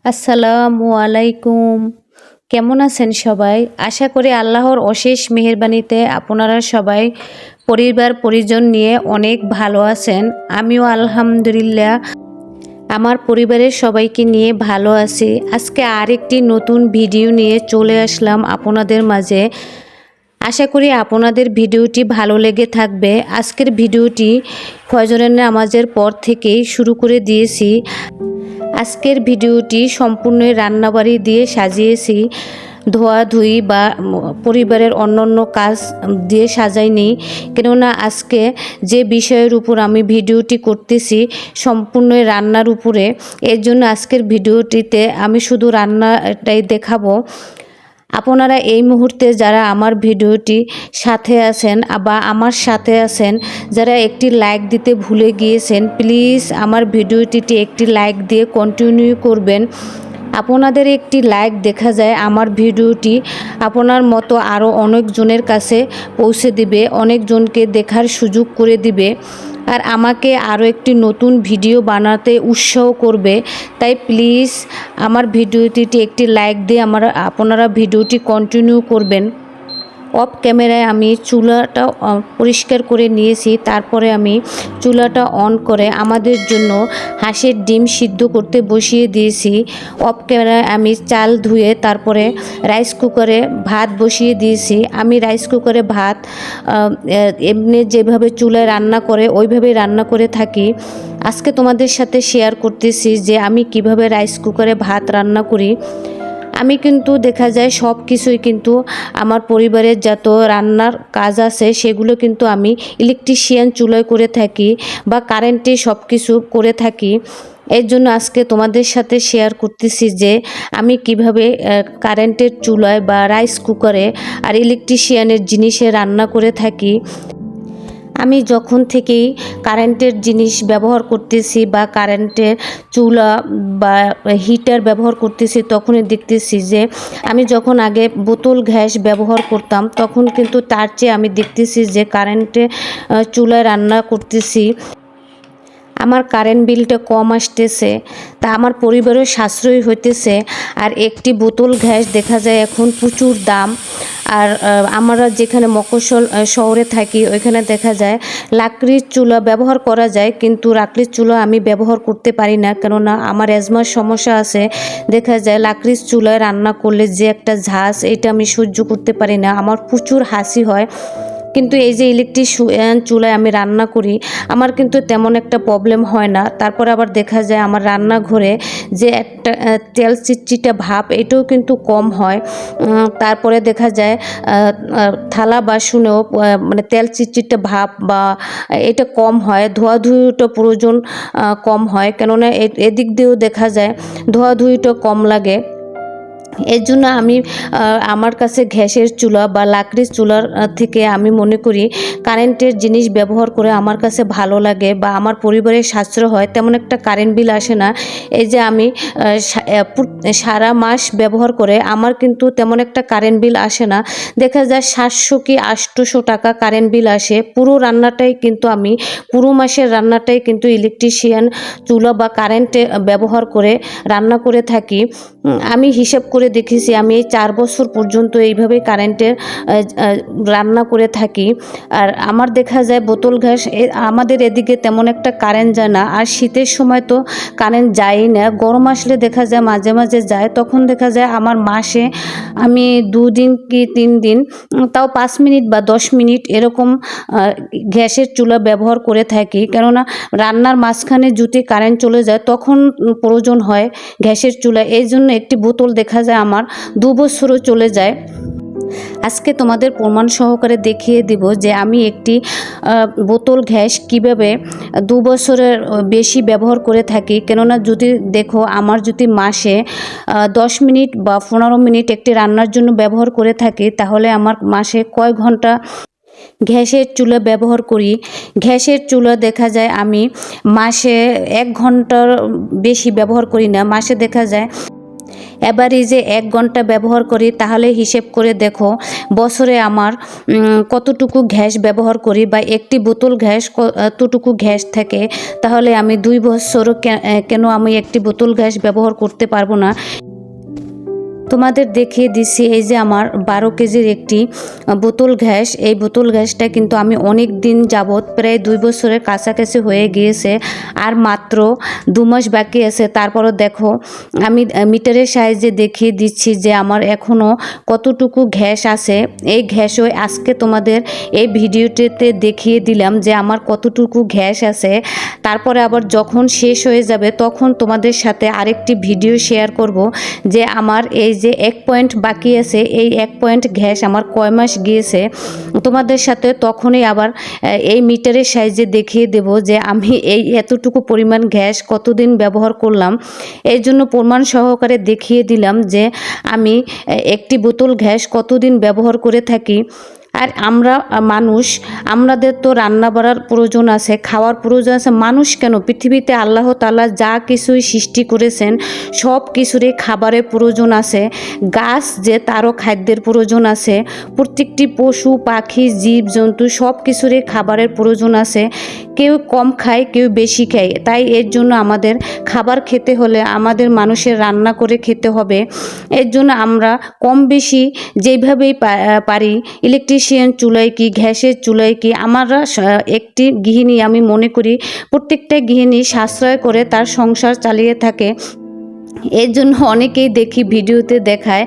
আসসালামু আলাইকুম। কেমন আছেন সবাই? আশা করি আল্লাহর অশেষ মেহেরবানিতে আপনারা সবাই পরিবার পরিজন নিয়ে অনেক ভালো আছেন। আমিও আলহামদুলিল্লাহ আমার পরিবারের সবাইকে নিয়ে ভালো আছি। আজকে আরেকটি নতুন ভিডিও নিয়ে চলে আসলাম আপনাদের মাঝে। আশা করি আপনাদের ভিডিওটি ভালো লেগে থাকবে। আজকের ভিডিওটি ফজরের নামাজের পর থেকেই শুরু করে দিয়েছি। আজকের ভিডিওটি সম্পূর্ণ রান্নাবাড়ি দিয়ে সাজিয়েছি, ধোয়াধুয়ি বা পরিবারের অন্যান্য কাজ দিয়ে সাজাইনি। কেননা আজকে যে বিষয়ের উপর আমি ভিডিওটি করতেছি সম্পূর্ণ রান্নার উপরে, এর জন্য আজকের ভিডিওটিতে আমি শুধু রান্নাটাই দেখাবো। আপনারা এই মুহূর্তে যারা আমার ভিডিওটি সাথে আছেন বা আমার সাথে আছেন, যারা একটি লাইক দিতে ভুলে গিয়েছেন, প্লিজ আমার ভিডিওটিতে একটি লাইক দিয়ে কন্টিনিউ করবেন। আপনাদের একটি লাইক দেখা যায় আমার ভিডিওটি আপনার মতো আরও অনেকজনের কাছে পৌঁছে দিবে, অনেকজনকে দেখার সুযোগ করে দিবে, আর আমাকে আরও একটি নতুন ভিডিও বানাতে উৎসাহ করবে। তাই প্লিজ আমার ভিডিওটিতে একটি লাইক দিয়ে আপনারা ভিডিওটি কন্টিনিউ করবেন। অফ ক্যামেরায় আমি চুলাটা পরিষ্কার করে নিয়েছি, তারপরে আমি চুলাটা অন করে আমাদের জন্য হাঁসের ডিম সিদ্ধ করতে বসিয়ে দিয়েছি। অফ ক্যামেরায় আমি চাল ধুয়ে তারপরে রাইস কুকারে ভাত বসিয়ে দিয়েছি। আমি রাইস কুকারে ভাত এমনি যেভাবে চুলায় রান্না করে ওইভাবেই রান্না করে থাকি। আজকে তোমাদের সাথে শেয়ার করতেছি যে আমি কিভাবে রাইস কুকারে ভাত রান্না করি। আমি কিন্তু দেখা যায় সব কিছুই কিন্তু আমার পরিবারের যত রান্নার কাজ আছে সেগুলো কিন্তু আমি ইলেকট্রিশিয়ান চুলায় করে থাকি বা কারেন্টে সব কিছু করে থাকি। এর জন্য আজকে তোমাদের সাথে শেয়ার করতেছি যে আমি কিভাবে কারেন্টের চুলায় বা রাইস কুকারে আর ইলেকট্রিশিয়ানের জিনিসে রান্না করে থাকি। আমি যখন থেকেই কারেন্টের জিনিস ব্যবহার করতেছি বা কারেন্টের চুলা বা হিটার ব্যবহার করতেছি, তখনই দেখতেছি যে আমি যখন আগে বোতল গ্যাস ব্যবহার করতাম তখন কিন্তু তার চেয়ে আমি দেখতেছি যে কারেন্টে চুলায় রান্না করতেছি আমার কারেন্ট বিলটা কম আসতেছে, তা আমার পরিবারের সাশ্রয় হইতেছে। আর একটি বোতল গ্যাস দেখা যায় এখন প্রচুর দাম। আর আমরা যেখানে মফস্বল শহরে থাকি ওইখানে দেখা যায় লাকড়ির চুলা ব্যবহার করা যায়, কিন্তু লাকড়ির চুলা আমি ব্যবহার করতে পারি না, কেননা আমার অ্যাজমার সমস্যা আছে। দেখা যায় লাকড়ির চুলায় রান্না করলে যে একটা ঝাঁজ, এটা আমি সহ্য করতে পারি না, আমার প্রচুর হাসি হয়। কিন্তু এই যে ইলেকট্রিক চুলায় আমি রান্না করি আমার কিন্তু তেমন একটা প্রবলেম হয় না। তারপর আবার দেখা যায় আমার রান্নাঘরে যে একটা তেল চিটচিটে ভাব এটাও কিন্তু কম হয়। তারপরে দেখা যায় থালা বাসনেও মানে তেল চিটচিটে ভাব বা এটা কম হয়, ধোয়াধুয়িটা প্রয়োজন কম হয়, কেননা এদিক দিয়েও দেখা যায় ধোয়াধুয়িটা কম লাগে। এর জন্য আমি আমার কাছে গ্যাসের চুলা বা লাকড়ির চুলার থেকে আমি মনে করি কারেন্টের জিনিস ব্যবহার করে আমার কাছে ভালো লাগে বা আমার পরিবারের সাশ্রয় হয়, তেমন একটা কারেন্ট বিল আসে না। এই যে আমি সারা মাস ব্যবহার করে আমার কিন্তু তেমন একটা কারেন্ট বিল আসে না। দেখা যায় 700 কি 800 টাকা কারেন্ট বিল আসে। পুরো রান্নাটাই কিন্তু আমি পুরো মাসের রান্নাটাই কিন্তু ইলেকট্রিশিয়ান চুলা বা কারেন্টে ব্যবহার করে রান্না করে থাকি। আমি হিসাব করে দেখেছি আমি এই 4 বছর পর্যন্ত এইভাবে কারেন্টের রান্না করে থাকি। আর আমার দেখা যায় বোতল গ্যাস আমাদের এদিকে তেমন একটা কারেন্ট যায় না, আর শীতের সময় তো কারেন্ট যায়ই না। গরম আসলে দেখা যায় মাঝে মাঝে যায়, তখন দেখা যায় আমার মাসে আমি 2 দিন কি 3 দিন তাও 5 মিনিট বা 10 মিনিট এরকম গ্যাসের চুলা ব্যবহার করে থাকি, কেননা রান্নার মাঝখানে যদি কারেন্ট চলে যায় তখন প্রয়োজন হয় গ্যাসের চুলা। এই জন্য একটি বোতল দেখা যায় আমার 2 বছরও চলে যায়। আজকে তোমাদের প্রমাণ সহকারে দেখিয়ে দিব যে আমি একটি বোতল গ্যাস কিভাবে 2 বছরের বেশি ব্যবহার করে থাকি। কেননা যদি দেখো আমার যদি মাসে 10 মিনিট বা 15 মিনিট একটি রান্নার জন্য ব্যবহার করে থাকি, তাহলে আমার মাসে কয় ঘন্টা গ্যাসের চুলা ব্যবহার করি। গ্যাসের চুলা দেখা যায় আমি মাসে 1 ঘন্টার বেশি ব্যবহার করি না, মাসে দেখা যায় এভারেজে 1 ঘন্টা ব্যবহার করি। তাহলে হিসেব করে দেখো বছরে আমার কতটুকু গ্যাস ব্যবহার করি বা একটি বোতল গ্যাস কতটুকু গ্যাস থাকে, তাহলে আমি 2 বছরও কেন আমি একটি বোতল গ্যাস ব্যবহার করতে পারবো না। তোমাদের দেখিয়ে দিচ্ছি, এই যে আমার 12 কেজির একটি বোতল গ্যাস। এই বোতল গ্যাসটা কিন্তু আমি অনেক দিন যাবৎ, প্রায় 2 বছরের কাছাকাছি হয়ে গিয়েছে, আর মাত্র 2 মাস বাকি আছে। তারপরও দেখো আমি মিটারের সাহায্যে দেখিয়ে দিচ্ছি যে আমার এখনও কতটুকু গ্যাস আছে। এই গ্যাসও আজকে তোমাদের এই ভিডিওটিতে দেখিয়ে দিলাম যে আমার কতটুকু গ্যাস আছে। তারপরে আবার যখন শেষ হয়ে যাবে তখন তোমাদের সাথে আরেকটি ভিডিও শেয়ার করব যে আমার এই যে 1 পয়েন্ট বাকি আছে, এই 1 পয়েন্ট গ্যাস আমার কয় মাস গিয়েছে। তোমাদের সাথে তখনই আবার এই মিটারের সাহায্যে দেখিয়ে দেব যে আমি এই এতটুকু পরিমাণ গ্যাস কতদিন ব্যবহার করলাম। এই জন্য প্রমাণ সহকারে দেখিয়ে দিলাম যে আমি একটি বোতল গ্যাস কতদিন ব্যবহার করে থাকি। আর আমরা মানুষ, আমাদের তো রান্না বাড়ার প্রয়োজন আছে, খাওয়ার প্রয়োজন আছে। মানুষ কেন, পৃথিবীতে আল্লাহ তাআলা যা কিছুই সৃষ্টি করেছেন সব কিছুরই খাবারের প্রয়োজন আছে। গাছ যে তারও খাদ্যের প্রয়োজন আছে। প্রত্যেকটি পশু পাখি জীব জন্তু সব কিছুরই খাবারের প্রয়োজন আছে। কেউ কম খায়, কেউ বেশি খায়। তাই এর জন্য আমাদের খাবার খেতে হলে আমাদের মানুষের রান্না করে খেতে হবে। এর জন্য আমরা কম বেশি যেইভাবেই পারি, ইলেকট্রিশিয়ান চুলায় কি গ্যাসের চুলায় কি, আমরা একটি গৃহিণী, আমি মনে করি প্রত্যেকটা গৃহিণী সাশ্রয় করে তার সংসার চালিয়ে থাকে। এর জন্য অনেকেই দেখি ভিডিওতে দেখায়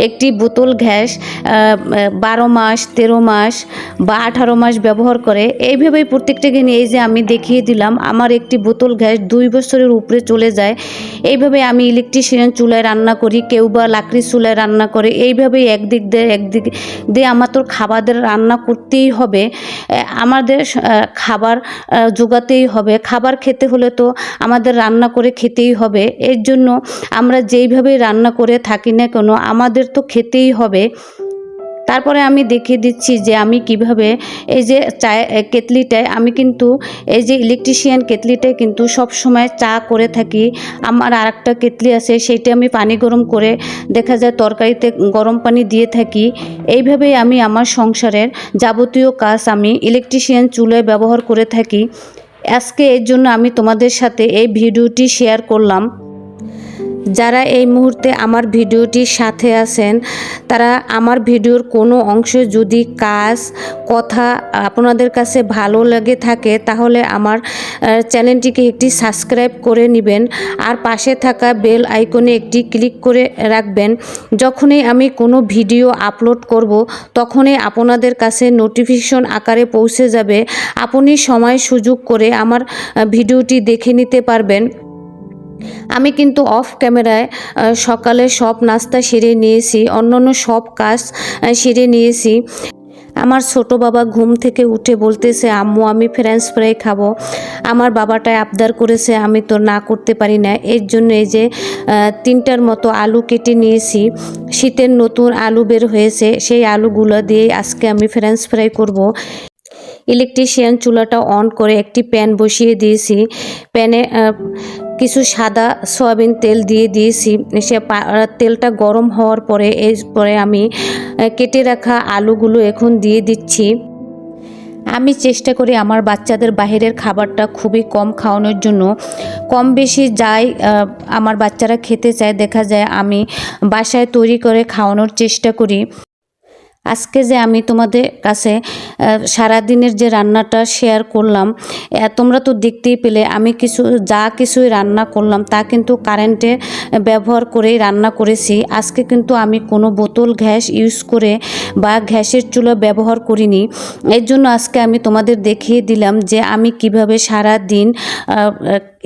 একটি বোতল গ্যাস 12 মাস 13 মাস বা 18 মাস ব্যবহার করে। এইভাবেই প্রত্যেকটা গৃহিণী, এই যে আমি দেখিয়ে দিলাম আমার একটি বোতল গ্যাস 2 বছরের উপরে চলে যায়। এইভাবে আমি ইলেকট্রিশিয়ান চুলায় রান্না করি, কেউ বা লাকড়ির চুলায় রান্না করে। এইভাবেই একদিক দিয়ে আমার তো খাবারের রান্না করতেই হবে, আমাদের খাবার জোগাতেই হবে। খাবার খেতে হলে তো আমাদের রান্না করে খেতেই হবে। এর জন্য আমরা যেইভাবে রান্না করে থাকি না কেন আমাদের তো খেতেই হবে। তারপরে আমি দেখিয়ে দিচ্ছি যে আমি কিভাবে, এই যে কেতলিটায় আমি কিন্তু এই যে ইলেকট্রিশিয়ান কেতলিটায় কিন্তু সব সময় চা করে থাকি। আমার আরেকটা কেতলি আছে, সেইটা আমি পানি গরম করে দেখা যায় তরকারিতে গরম পানি দিয়ে থাকি। এইভাবেই আমি আমার সংসারের যাবতীয় কাজ আমি ইলেকট্রিশিয়ান চুলায় ব্যবহার করে থাকি। আজকে এর জন্য আমি তোমাদের সাথে এই ভিডিওটি শেয়ার করলাম। যারা এই মুহূর্তে আমার ভিডিওটির সাথে আছেন, তারা আমার ভিডিওর কোনো অংশ যদি কাজ কথা আপনাদের কাছে ভালো লাগে থাকে, তাহলে আমার চ্যানেলটিকে একটি সাবস্ক্রাইব করে নেবেন, আর পাশে থাকা বেল আইকনে একটি ক্লিক করে রাখবেন। যখনই আমি কোনো ভিডিও আপলোড করব তখনই আপনাদের কাছে নোটিফিকেশন আকারে পৌঁছে যাবে। আপনি সময় সুযোগ করে আমার ভিডিওটি দেখে নিতে পারবেন। আমি কিন্তু অফ ক্যামেরায় সকালে সব নাস্তা সেরে নিয়েছি, অন্যান্য সব কাজ সেরে নিয়েছি। আমার ছোট বাবা ঘুম থেকে উঠে বলতেছে, আম্মু আমি ফ্রেঞ্চ ফ্রাই খাবো। আমার বাবাটাই আবদার করেছে, আমি তো না করতে পারি না। এর জন্য এই যে 3টার মতো আলু কেটে নিয়েছি। শীতের নতুন আলু বের হয়েছে, সেই আলুগুলো দিয়ে আজকে আমি ফ্রেঞ্চ ফ্রাই করব। ইলেকট্রিশিয়ান চুলাটা অন করে একটি প্যান বসিয়ে দিয়েছি। প্যানে কিছু সাদা সয়াবিন তেল দিয়ে দিয়েছি। সে তেলটা গরম হওয়ার পরে এরপরে আমি কেটে রাখা আলুগুলো এখন দিয়ে দিচ্ছি। আমি চেষ্টা করি আমার বাচ্চাদের বাইরের খাবারটা খুবই কম খাওয়ানোর জন্য। কম বেশি যাই আমার বাচ্চারা খেতে চায়, দেখা যায় আমি বাসায় তৈরি করে খাওয়ানোর চেষ্টা করি। আজকে যে আমি তোমাদের কাছে সারাদিনের যে রান্নাটা শেয়ার করলাম, তোমরা তো দেখতেই পেলে আমি কিছুই রান্না করলাম তা কিন্তু কারেন্টে ব্যবহার করেই রান্না করেছি। আজকে কিন্তু আমি কোনো বোতল গ্যাস ইউজ করে বা গ্যাসের চুলা ব্যবহার করিনি। এর জন্য আজকে আমি তোমাদের দেখিয়ে দিলাম যে আমি কিভাবে সারা দিন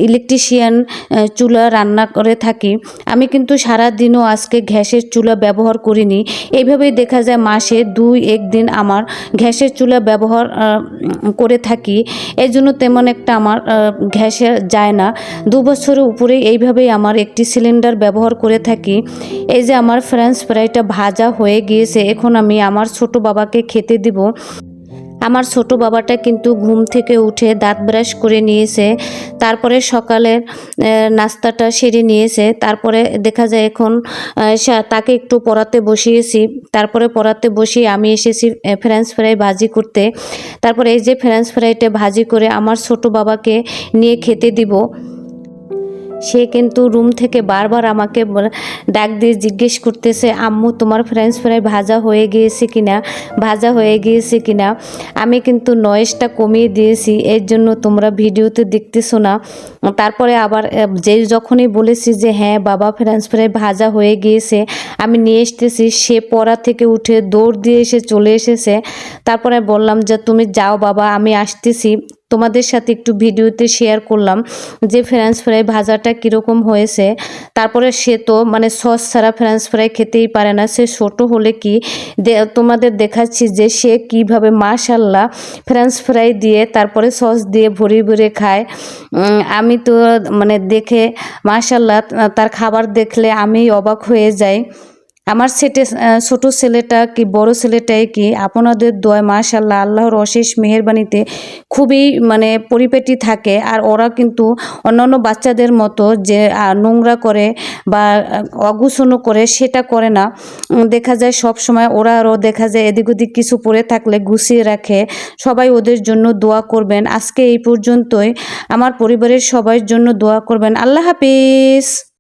ইলেকট্রিশিয়ান চুলা রান্না করে থাকি। আমি কিন্তু সারা দিনও আজকে গ্যাসের চুলা ব্যবহার করিনি। এইভাবেই দেখা যায় মাসে 2-1 দিন আমার গ্যাসের চুলা ব্যবহার করে থাকি। এর জন্য তেমন একটা আমার গ্যাসে যায় না। 2 বছরের উপরে এইভাবেই আমার একটি সিলিন্ডার ব্যবহার করে থাকি। এই যে আমার ফ্রেঞ্চ ফ্রাইটা ভাজা হয়ে গিয়েছে, এখন আমি আমার ছোট বাবাকে খেতে দিব। আমার ছোট বাবাটা কিন্তু ঘুম থেকে উঠে দাঁত ব্রাশ করে নিয়েছে, তারপরে সকালের নাস্তাটা সেরে নিয়েছে। তারপরে দেখা যায় এখন তাকে একটু পড়াতে বসিয়েছি। তারপরে পড়াতে বসিয়ে আমি এসেছি ফ্রেঞ্চ ফ্রাই ভাজি করতে। তারপরে এই যে ফ্রেঞ্চ ফ্রাইটা ভাজি করে আমার ছোট বাবাকে নিয়ে খেতে দিব। সে কিন্তু রুম থেকে বারবার আমাকে ডাক দিয়ে জিজ্ঞেস করতেছে, আম্মু তোমার ফ্রেঞ্চ ফ্রাই ভাজা হয়ে গিয়েছে কিনা, ভাজা হয়ে গিয়েছে কিনা। আমি কিন্তু নয়েজটা কমিয়ে দিয়েছি, এর জন্য তোমরা ভিডিওতে দেখতেছো না। তারপরে আবার যখনই বলেছি যে হ্যাঁ বাবা ফ্রেঞ্চ ফ্রাই ভাজা হয়ে গিয়েছে, আমি নিয়ে এসতেছি, সে পড়া থেকে উঠে দৌড় দিয়ে এসে চলে এসেছে। তারপরে বললাম যে তুমি যাও বাবা, আমি আসতেছি। তোমাদের সাথে একটু ভিডিওতে শেয়ার করলাম যে ফ্রেঞ্চ ফ্রাই ভাজাটা কীরকম হয়েছে। তারপরে সে তো মানে সস ছাড়া ফ্রেঞ্চ ফ্রাই খেতেই পারে না, সে ছোট হলে কি তোমাদের দেখাচ্ছি যে সে কিভাবে মাশাল্লাহ ফ্রেঞ্চ ফ্রাই দিয়ে তারপরে সস দিয়ে ভরে ভরে খায়। আমি তো মানে দেখে মাশাল্লাহ তার খাবার দেখলে আমি অবাক হয়ে যাই। আমার ছোট ছেলেটা কি বড় ছেলেটাই কি আপনাদের দোয়ায় মাশাল্লাহ আল্লাহর অশেষ মেহেরবানিতে খুবই মানে পরিপাটি থাকে। আর ওরা কিন্তু অন্যান্য বাচ্চাদের মতো যে নোংরা করে বা অগুছানো করে সেটা করে না। দেখা যায় সব সময় ওরা আরও দেখা যায় এদিক ওদিক কিছু পড়ে থাকলে গুছিয়ে রাখে। সবাই ওদের জন্য দোয়া করবেন। আজকে এই পর্যন্তই। আমার পরিবারের সবার জন্য দোয়া করবেন। আল্লাহ হাফিজ।